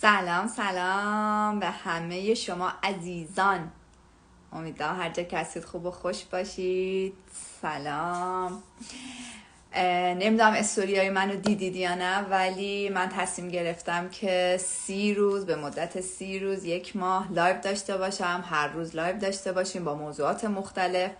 سلام به همه شما عزیزان. امیدوارم هر جا که هستید خوب و خوش باشید. سلام. نمیدونم استوریای منو دیدید یا نه، ولی من تصمیم گرفتم که 30 روز به مدت 30 روز 1 ماه لایو داشته باشم. هر روز لایو داشته باشیم با موضوعات مختلف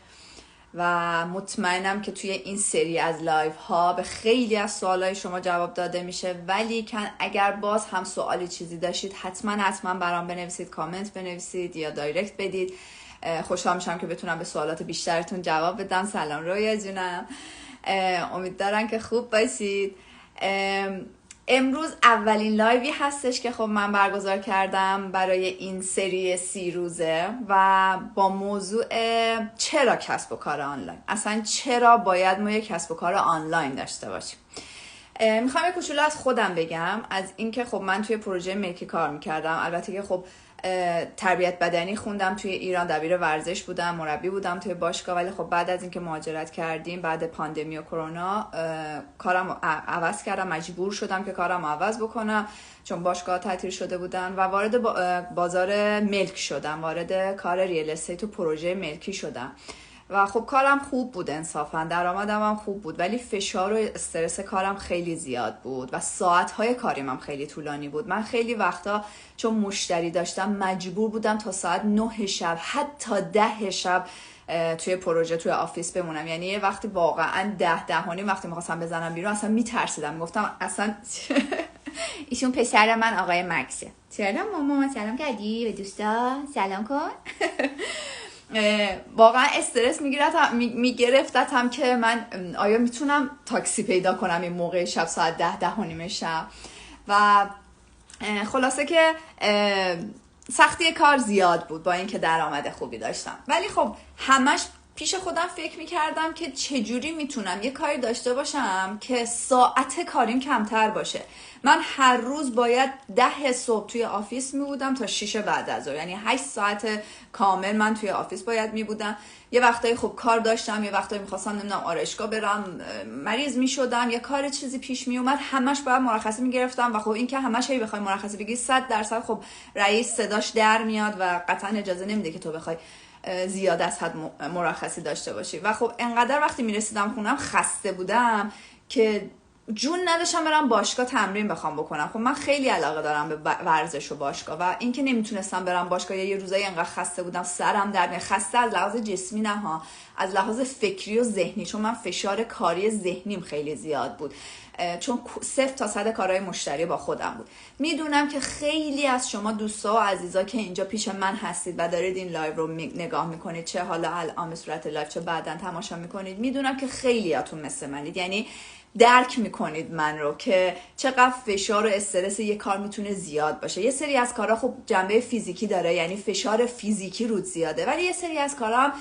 و مطمئنم که توی این سری از لایو ها به خیلی از سوالای شما جواب داده میشه، ولی اگر باز هم سوالی چیزی داشتید حتما برام بنویسید، کامنت بنویسید یا دایرکت بدید. خوشحال میشم که بتونم به سوالات بیشترتون جواب بدم. سلام رویا جونم، امیدوارم که خوب باشید. امروز اولین لایوی هستش که خب من برگزار کردم برای این سری 30 روزه و با موضوع چرا کسب و کار آنلاین، اصلا چرا باید ما یک کسب و کار آنلاین داشته باشیم. میخوام یک کوچولو از خودم بگم، از اینکه خب من توی پروژه ملکی کار میکردم. البته که خب تربیت بدنی خوندم توی ایران، دبیر ورزش بودم، مربی بودم توی باشگاه، ولی خب بعد از اینکه مهاجرت کردیم بعد پاندمی و کرونا کارم عوض کردم، مجبور شدم که کارم عوض بکنم چون باشگاه تعطیل شده بودن و وارد بازار ملک شدم، وارد کار ریل استیت و پروژه ملکی شدم و خب کارم خوب بود، انصافا درآمدم هم خوب بود، ولی فشار و استرس کارم خیلی زیاد بود و ساعت‌های کاریم هم خیلی طولانی بود. من خیلی وقتا چون مشتری داشتم مجبور بودم تا ساعت 9 شب حتی 10 شب توی پروژه توی آفیس بمونم. یعنی یه وقتی واقعا 10 وقتی می‌خواستم بزنم بیرون اصلا میترسیدم، میگفتم اصلا ایشون پسر من آقای مکسه. سلام مامان، سلام کردی به دوستا، سلام کن. واقعا استرس میگرفتم که من آیا میتونم تاکسی پیدا کنم این موقع شب ساعت 10 شب. و خلاصه که سختی کار زیاد بود با اینکه درآمد خوبی داشتم، ولی خب همش پیش خودم فکر میکردم که چجوری میتونم یه کاری داشته باشم که ساعت کاریم کمتر باشه. من هر روز باید 10 صبح توی آفیس میبودم تا 6 بعد از ظهر، یعنی 8 ساعت کامل من توی آفیس باید میبودم. یه وقتایی خب کار داشتم، یه وقتایی میخواستم نمیدونم آرایشگاه برم، مریض میشدم، یه کار چیزی پیش میومد، همش باید مرخصی میگرفتم و خب این که همش هی بخوای مرخصی بگیری 100% خب رئیس صداش در میاد و قطعا اجازه نمیده که تو بخوای زیاد از حد مرخصی داشته باشی. و خب انقدر وقتی میرسیدم خونم خسته بودم که جون نداشتم برم باشگاه تمرین بخوام بکنم. خب من خیلی علاقه دارم به ورزش و باشگاه و اینکه نمیتونستم برم باشگاه، یه روزایی انقدر خسته بودم سرم در میاد، خسته از لحاظ جسمی نه ها، از لحاظ فکری و ذهنی، چون من فشار کاری ذهنیم خیلی زیاد بود، چون 0 تا 100 کارهای مشتری با خودم بود. میدونم که خیلی از شما دوستا و عزیزا که اینجا پیش من هستید و دارید این لایو رو نگاه میکنید، چه حالا الان به صورت لایو چه بعداً تماشا میکنید، میدونم که خیلیاتون مثل منید، یعنی درک میکنید من رو که چقدر فشار و استرس یه کار میتونه زیاد باشه. یه سری از کارها خب جنبه فیزیکی داره، یعنی فشار فیزیکی رود زیاده، ولی یه سری از کارها هم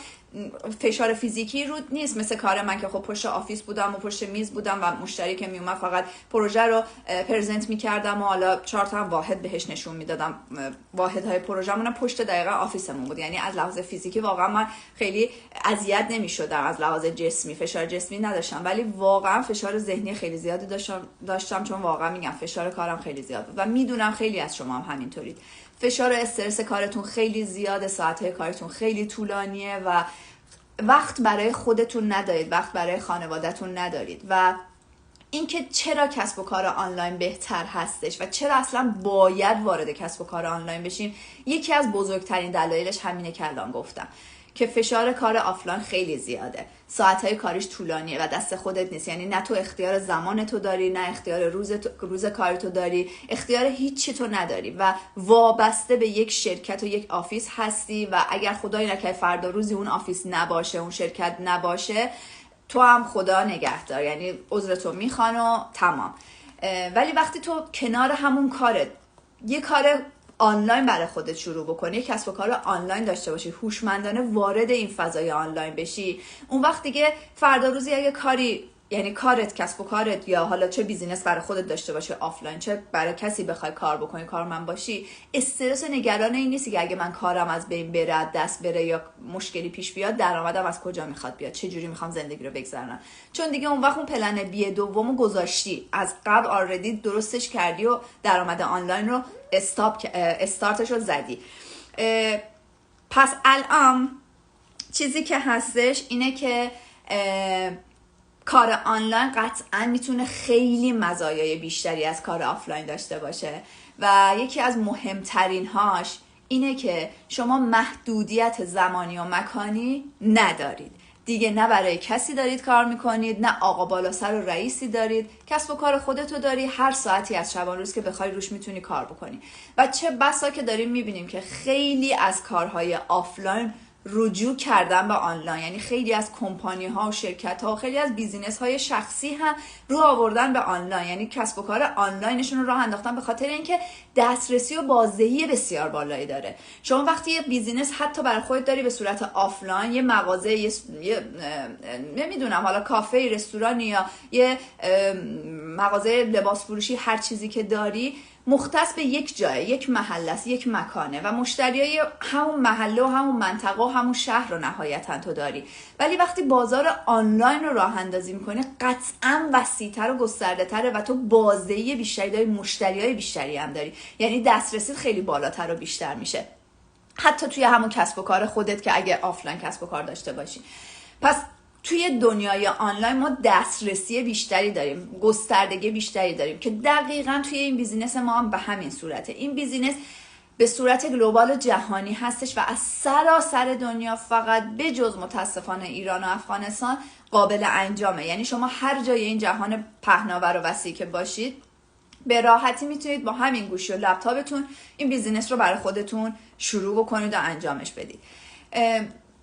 فشار فیزیکی رود نیست، مثل کار من که خب پشت آفیس بودم و پشت میز بودم و مشتری که میومد فقط پروژه رو پرزنت میکردم و حالا 4 تا واحد بهش نشون میدادم. واحدهای پروژه‌مون پشت دقیقاً آفیسمون بود، یعنی از لحاظ فیزیکی واقعا من خیلی اذیت نمیشدم، از لحاظ جسمی فشار جسمی نداشتم، ولی واقعا فشار ذهنی خیلی زیادی داشتم چون واقعا میگم فشار کارم خیلی زیاد بود و میدونم خیلی از شما هم همینطورید. فشار و استرس کارتون خیلی زیاده، ساعت‌های کارتون خیلی طولانیه و وقت برای خودتون ندارید، وقت برای خانواده‌تون ندارید. و اینکه چرا کسب و کار آنلاین بهتر هستش و چرا اصلا باید وارد کسب و کار آنلاین بشیم، یکی از بزرگترین دلایلش همینه که الان گفتم، که فشار کار آفلاین خیلی زیاده، ساعتهای کاریش طولانیه و دست خودت نیست، یعنی نه تو اختیار زمان تو داری، نه اختیار روز کار تو داری، اختیار هیچی تو نداری و وابسته به یک شرکت و یک آفیس هستی و اگر خدای نکنه فردا روزی اون آفیس نباشه، اون شرکت نباشه، تو هم خدا نگهدار، یعنی عذرتو میخوان و تمام. ولی وقتی تو کنار همون کارت یه کار آنلاین برای خودت شروع بکنی، یک کسب و کار آنلاین داشته باشی، هوشمندانه وارد این فضای آنلاین بشی، اون وقت دیگه فردا روزی اگه کاری یعنی کارت، کسب و کارت، یا حالا چه بیزینس برای خودت داشته باشی آفلاین، چه برای کسی بخوای کار بکنی، کارمند باشی، استرس و نگران این نیستی که اگه من کارم از بین بره، دست بره یا مشکلی پیش بیاد، درآمدم از کجا میخواد بیاد، چه جوری میخوام زندگی رو بگذرونم. چون دیگه اون وقت اون پلن بی دومو گذاشتی، از قبل آلردی درستش کردی و درآمد آنلاین رو استارتش رو زدی. پس الان چیزی که هستش اینه که کار آنلاین قطعا میتونه خیلی مزایای بیشتری از کار آفلاین داشته باشه و یکی از مهمترین هاش اینه که شما محدودیت زمانی و مکانی ندارید دیگه. نه برای کسی دارید کار میکنید، نه آقا بالا سر و رئیسی دارید، کسب و کار خودتو داری، هر ساعتی از شبان روز که بخوای روش میتونی کار بکنی. و چه بسا که داریم میبینیم که خیلی از کارهای آفلاین رجوع کردن به آنلاین، یعنی خیلی از کمپانی ها و شرکت ها و خیلی از بیزینس های شخصی هم رو آوردن به آنلاین، یعنی کسب و کار آنلاینشون رو راه انداختن به خاطر اینکه دسترسی و بازدهی بسیار بالایی داره. شما وقتی یه بیزینس حتی برای خودت داری به صورت آفلاین، یه مغازه، نمیدونم حالا کافه، رستورانی یا یه مغازه لباس فروشی، هر چیزی که داری مختص به یک جای، یک محله است، یک مکانه و مشتریای همون محله و همون منطقه و همون شهر رو نهایتا تو داری. ولی وقتی بازار آنلاین رو راه اندازی میکنی قطعا وسیع‌تر و گسترده‌تره و تو بازدهی بیشتری داری، مشتریای بیشتری هم داری، یعنی دسترسی خیلی بالاتر و بیشتر میشه، حتی توی همون کسب و کار خودت که اگه آفلاین کسب و کار داشته باشی. پس توی دنیای آنلاین ما دسترسی بیشتری داریم، گستردگی بیشتری داریم که دقیقاً توی این بیزینس ما هم به همین صورته. این بیزینس به صورت گلوبال و جهانی هستش و از سراسر دنیا، فقط به جز متاسفانه ایران و افغانستان قابل انجامه. یعنی شما هر جای این جهان پهناور و وسیع که باشید به راحتی میتونید با همین گوشی و لپتاپتون این بیزینس رو برای خودتون شروع بکنید و انجامش بدید.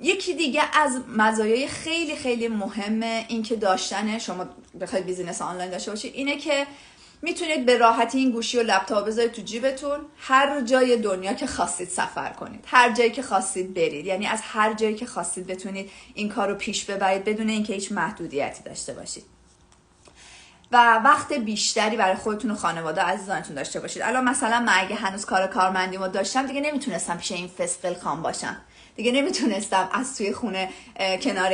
یکی دیگه از مزایای خیلی خیلی مهمه این که داشتن شما بخواید بیزینس آنلاین داشته باشید اینه که میتونید به راحتی این گوشی و لپتاپ بذارید تو جیبتون، هر جای دنیا که خواستید سفر کنید، هر جایی که خواستید برید، یعنی از هر جایی که خواستید بتونید این کار رو پیش ببرید بدون اینکه هیچ محدودیتی داشته باشید و وقت بیشتری برای خودتون و خانواده عزیزانتون داشته باشید. الان مثلا من اگه هنوز کار کارمندیمو داشتم دیگه نمیتونستم پیش این فسقل خام باشم، دیگه نمیتونستم از توی خونه کنار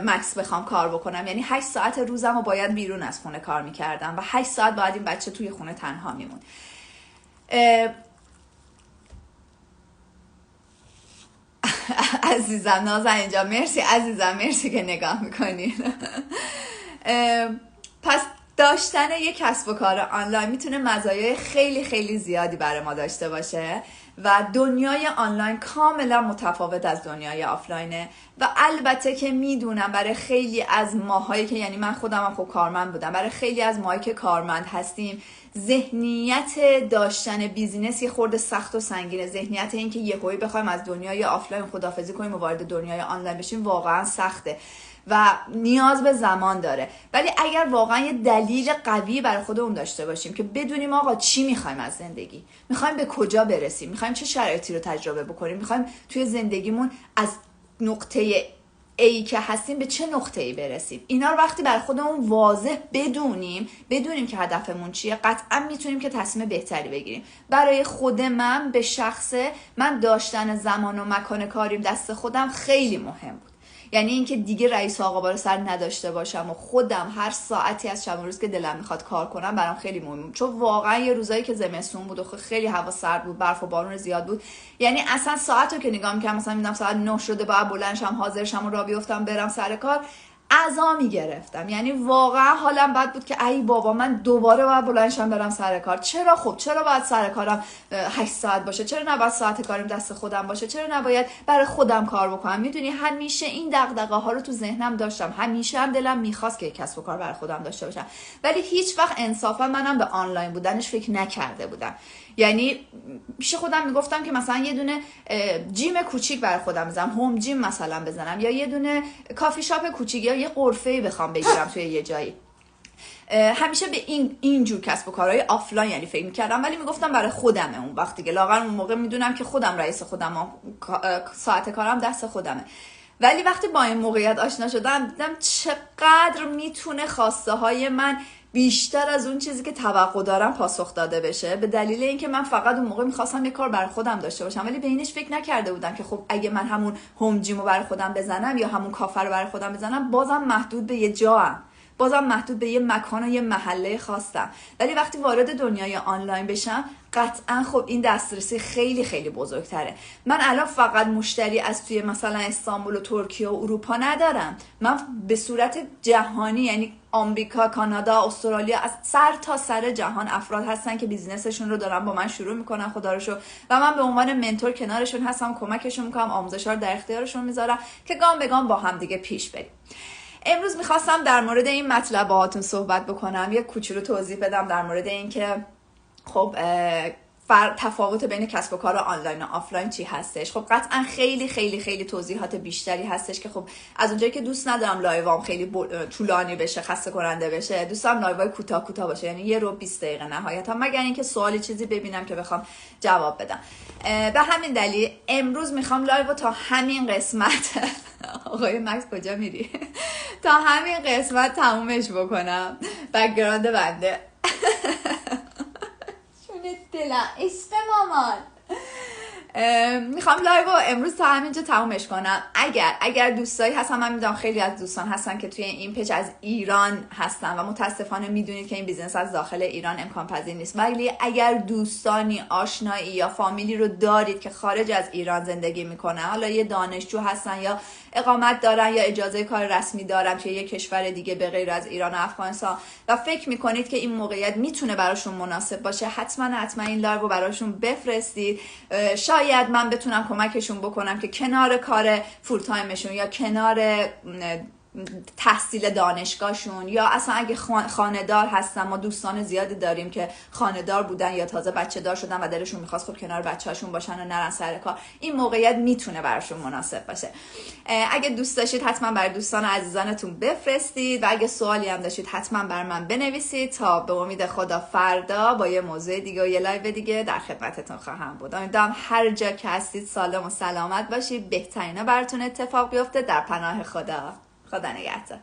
مکس بخوام کار بکنم، یعنی 8 ساعت روزم رو باید بیرون از خونه کار میکردم و 8 ساعت باید این بچه توی خونه تنها میمون. عزیزم نازن اینجا، مرسی عزیزم، مرسی که نگاه میکنین. پس داشتن یک کسب و کار آنلاین میتونه مزایای خیلی خیلی زیادی برای ما داشته باشه و دنیای آنلاین کاملا متفاوت از دنیای آفلاینه و البته که میدونم برای خیلی از ماهایی که، یعنی من خودم هم خب کارمند بودم، برای خیلی از ماهایی که کارمند هستیم ذهنیت داشتن بیزینس یه خورده سخت و سنگینه. ذهنیت این که یهویی بخوایم از دنیای آفلاین خداحافظی کنیم و وارد دنیای آنلاین بشیم واقعا سخته و نیاز به زمان داره. ولی اگر واقعا یه دلیل قوی برای خودمون داشته باشیم که بدونیم آقا چی میخوایم از زندگی، میخوایم به کجا برسیم، میخوایم چه شرایطی رو تجربه بکنیم، میخوایم توی زندگیمون از نقطه ای که هستیم به چه نقطه‌ای برسیم، اینا رو وقتی برای خودمون واضح بدونیم که هدفمون چیه، قطعا میتونیم که تصمیم بهتری بگیریم. برای خود من به شخصه من داشتن زمان و مکان کاریم دست خودم خیلی مهم بود، یعنی اینکه دیگه رئیس آقا بالا سر نداشته باشم و خودم هر ساعتی از شب و روز که دلم میخواد کار کنم برام خیلی مهمه. چون واقعا یه روزایی که زمستون بود و خیلی هوا سرد بود، برف و بارون زیاد بود، یعنی اصلا ساعتو که نگاه میکنم مثلا میدم ساعت 9 شده باید بلند شم، حاضر شم و راه بیفتم برم سر کار، عزا میگرفتم. یعنی واقعا حالم بد بود که ای بابا من دوباره باید بلند شم برم سر کار. چرا؟ خب چرا باید سر کارم 8 ساعت باشه؟ چرا نباید ساعت کارم دست خودم باشه؟ چرا نباید برای خودم کار بکنم؟ میدونی همیشه این دغدغه ها رو تو ذهنم داشتم، همیشه هم دلم میخواست که کسب و کار برای خودم داشته باشم، ولی هیچ وقت انصافا منم به آنلاین بودنش فکر نکرده بودم. یعنی پیش خودم میگفتم که مثلا یه دونه جیم کوچیک برای خودم بزنم، هوم جیم مثلا بزنم، یا یه دونه کافی شاپ کوچیک یا یه قرفه‌ای بخوام بگیرم توی یه جایی. همیشه به این جور کسب و کارهای آفلاین یعنی فکر می‌کردم، ولی میگفتم برای خودمه. اون وقتی که لااقل اون موقع میدونم که خودم رئیس خودم، ساعت کارم دست خودمه. ولی وقتی با این موقعیت آشنا شدم دیدم چقدر میتونه خواسته های من بیشتر از اون چیزی که توقع دارم پاسخ داده بشه، به دلیل اینکه من فقط اون موقع میخواستم یه کار برای خودم داشته باشم، ولی به اینش فکر نکرده بودم که خب اگه من همون هوم جیمو برای خودم بزنم یا همون کافه رو برای خودم بزنم، بازم محدود به یه جام، بازم محدود به یه مکان و یه محله خاصم. ولی وقتی وارد دنیای آنلاین بشم قطعا خب این دسترسی خیلی خیلی بزرگتره. من الان فقط مشتری از توی مثلا استانبول و ترکیه و اروپا ندارم، من به صورت جهانی، یعنی آمریکا، کانادا، استرالیا، از سر تا سر جهان افراد هستن که بیزنسشون رو دارن با من شروع میکنن، خدا رو شکر، و من به عنوان منتور کنارشون هستم، کمکشون میکنم، آموزش‌ها رو در اختیارشون میذارم که گام به گام با هم دیگه پیش بریم. امروز میخواستم در مورد این مطلب باهاتون صحبت بکنم، یه کوچولو توضیح بدم در مورد این که خب تفاوت بین کسب و کار آنلاین و آفلاین چی هستش. خب قطعا خیلی خیلی خیلی توضیحات بیشتری هستش که خب از اونجایی که دوست ندارم لایوام خیلی طولانی بشه، خسته کننده بشه، دوست دارم لایوهای کوتاه باشه، یعنی 1 رو 20 دقیقه نهایتا، مگر اینکه سوالی چیزی ببینم که بخوام جواب بدم. به همین دلیل امروز میخوام لایو تا همین قسمت آقای مکس کجا میری تا همین قسمت تمومش بکنم. بک‌گراند بنده دلم عشق مامان. میخوام لایو امروز تا همینجا تمومش کنم. اگر دوستایی هستن، من میدونم خیلی از دوستان هستن که توی این پیج از ایران هستن و متاسفانه میدونید که این بیزنس از داخل ایران امکان پذیر نیست، ولی اگر دوستانی، آشنایی یا فامیلی رو دارید که خارج از ایران زندگی میکنه، حالا یه دانشجو هستن یا اقامت دارن یا اجازه کار رسمی دارن توی یه کشور دیگه به غیر از ایران و افغانستان و فکر میکنید که این موقعیت میتونه براشون مناسب باشه، حتما این لایو رو براشون بفرستید. شاید من بتونم کمکشون بکنم که کنار کار فول تایمشون یا کنار تحصیل دانشگاهشون یا اصلا اگه خانه‌دار هستن، ما دوستان زیادی داریم که خانه‌دار بودن یا تازه بچه دار شدن و دلشون میخواست خب کنار بچه‌هاشون باشن و نرن سر کار، این موقعیت میتونه براشون مناسب باشه. اگه دوست داشتید حتما برای دوستان عزیزانتون بفرستید و اگه سوالی هم داشتید حتما بر من بنویسید تا به امید خدا فردا با یه موضوع دیگه و یه لایو دیگه در خدمتتون خواهم بود. امیدوارم هر جا که هستید سالم و سلامت باشید، بهترینا براتون اتفاق بیفته. در پناه خدا نگهدار.